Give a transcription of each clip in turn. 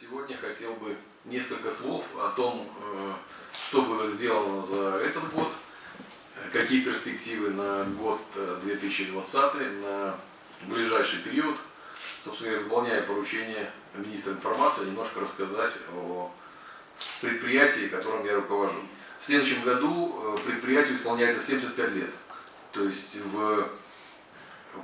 Сегодня хотел бы несколько слов о том, что было сделано за этот год, какие перспективы на год 2020, на ближайший период. Собственно, выполняя поручение министра информации, немножко рассказать о предприятии, которым я руковожу. В следующем году предприятию исполняется 75 лет. То есть в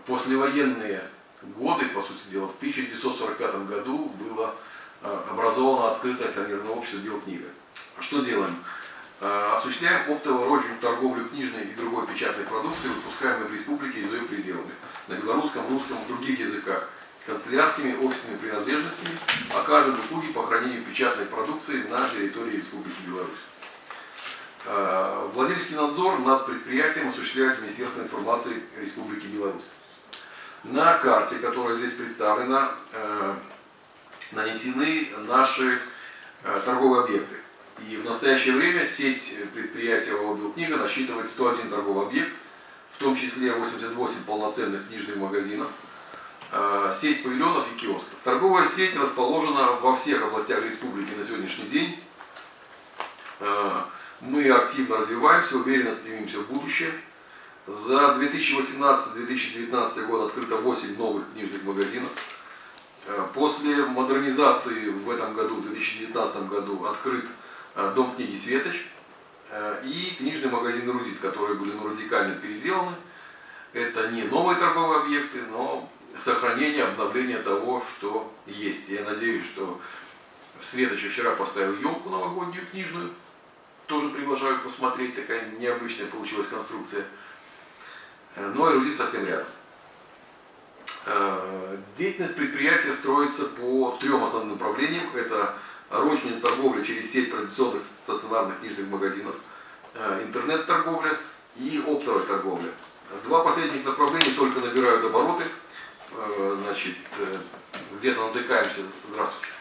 послевоенные годы, по сути дела, в 1945 году было образовано открытое акционерное общество «Белкнига». Что делаем? Осуществляем оптовую розничную торговлю книжной и другой печатной продукцией, выпускаемой в республике и за ее пределами, на белорусском, русском и других языках, канцелярскими, офисными принадлежностями, оказываем услуги по хранению печатной продукции на территории Республики Беларусь. Владельческий надзор над предприятием осуществляет Министерство информации Республики Беларусь. На карте, которая здесь представлена, нанесены наши торговые объекты. И в настоящее время сеть предприятия ОАО «Белкнига» насчитывает 101 торговый объект, в том числе 88 полноценных книжных магазинов, сеть павильонов и киосков. Торговая сеть расположена во всех областях республики на сегодняшний день. Мы активно развиваемся, уверенно стремимся в будущее. За 2018-2019 год открыто 8 новых книжных магазинов. После модернизации в этом году, в 2019 году, открыт Дом книги «Светоч» и книжный магазин «Эрудит», которые были радикально переделаны. Это не новые торговые объекты, но сохранение, обновление того, что есть. Я надеюсь, что в «Светоче» вчера поставил елку новогоднюю книжную. Тоже приглашаю посмотреть, такая необычная получилась конструкция. Но «Эрудит» совсем рядом. Деятельность предприятия строится по 3 основным направлениям. Это розничная торговля через сеть традиционных стационарных книжных магазинов, интернет-торговля и оптовая торговля. 2 последних направления только набирают обороты. Значит, где-то натыкаемся, здравствуйте,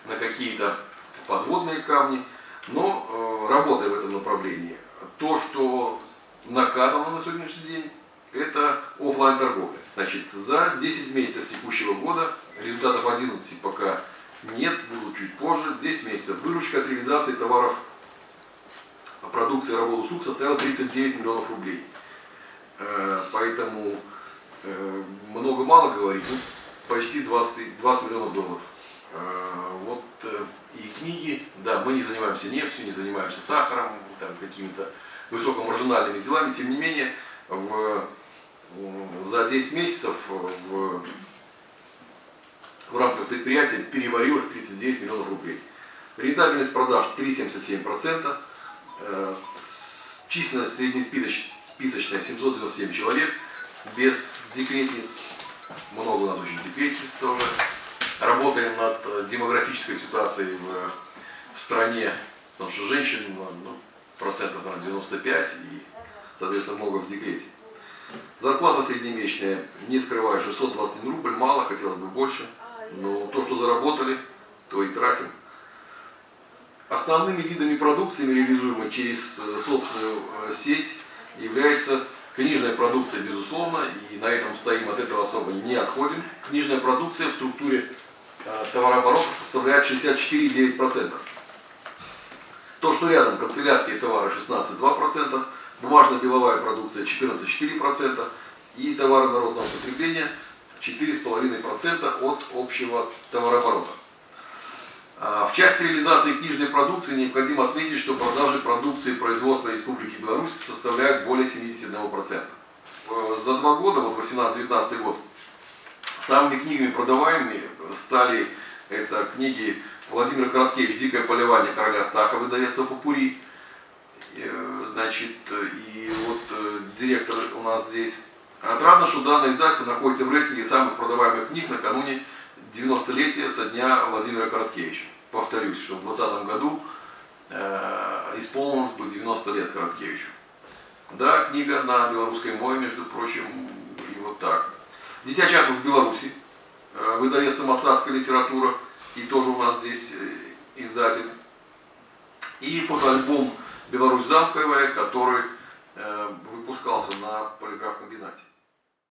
на какие-то подводные камни, но работая в этом направлении. То, что накатано на сегодняшний день, это офлайн торговля. Значит, за 10 месяцев текущего года, результатов 11 пока нет, будут чуть позже, 10 месяцев выручка от реализации товаров, продукции, работ, услуг составила 39 миллионов рублей. Поэтому много-мало говорить, ну, почти 20 миллионов долларов. Вот и книги, да, мы не занимаемся нефтью, не занимаемся сахаром, там, какими-то высокомаржинальными делами, тем не менее, за 10 месяцев в рамках предприятия переварилось 39 миллионов рублей. Рентабельность продаж 3,77%, численность среднесписочная 797 человек, без декретниц, много у нас очень декретниц тоже. Работаем над демографической ситуацией в стране, потому что женщин процентов 95 и, соответственно, много в декрете. Зарплата среднемесячная, не скрываю, 621 рубль, мало, хотелось бы больше, но то, что заработали, то и тратим. Основными видами продукции, реализуемой через собственную сеть, является книжная продукция, безусловно, и на этом стоим, от этого особо не отходим. Книжная продукция в структуре товарооборота составляет 64,9%. То, что рядом, канцелярские товары 16,2%, бумажно-беловая продукция 14,4% и товары народного потребления 4,5% от общего товарооборота. В части реализации книжной продукции необходимо отметить, что продажи продукции производства Республики Беларусь составляют более 71%. За 2 года, вот 18-19 год, самыми книгами продаваемыми стали это книги Владимира Короткевича «Дикое полевание короля Стаха», выдавецтво «Попури». Значит, и вот директор у нас здесь. Отрадно, что данное издательство находится в рейтинге самых продаваемых книг накануне 90-летия со дня Владимира Короткевича. Повторюсь, что в 2020 году исполнилось бы 90 лет Короткевичу. Да, книга на белорусской мове, между прочим, и вот так. «Дитячий атлас Беларуси», выдавецтво «Мастацкая литература», и тоже у нас здесь издатель. И фотоальбом «Беларусь замковая», который выпускался на полиграфкомбинате.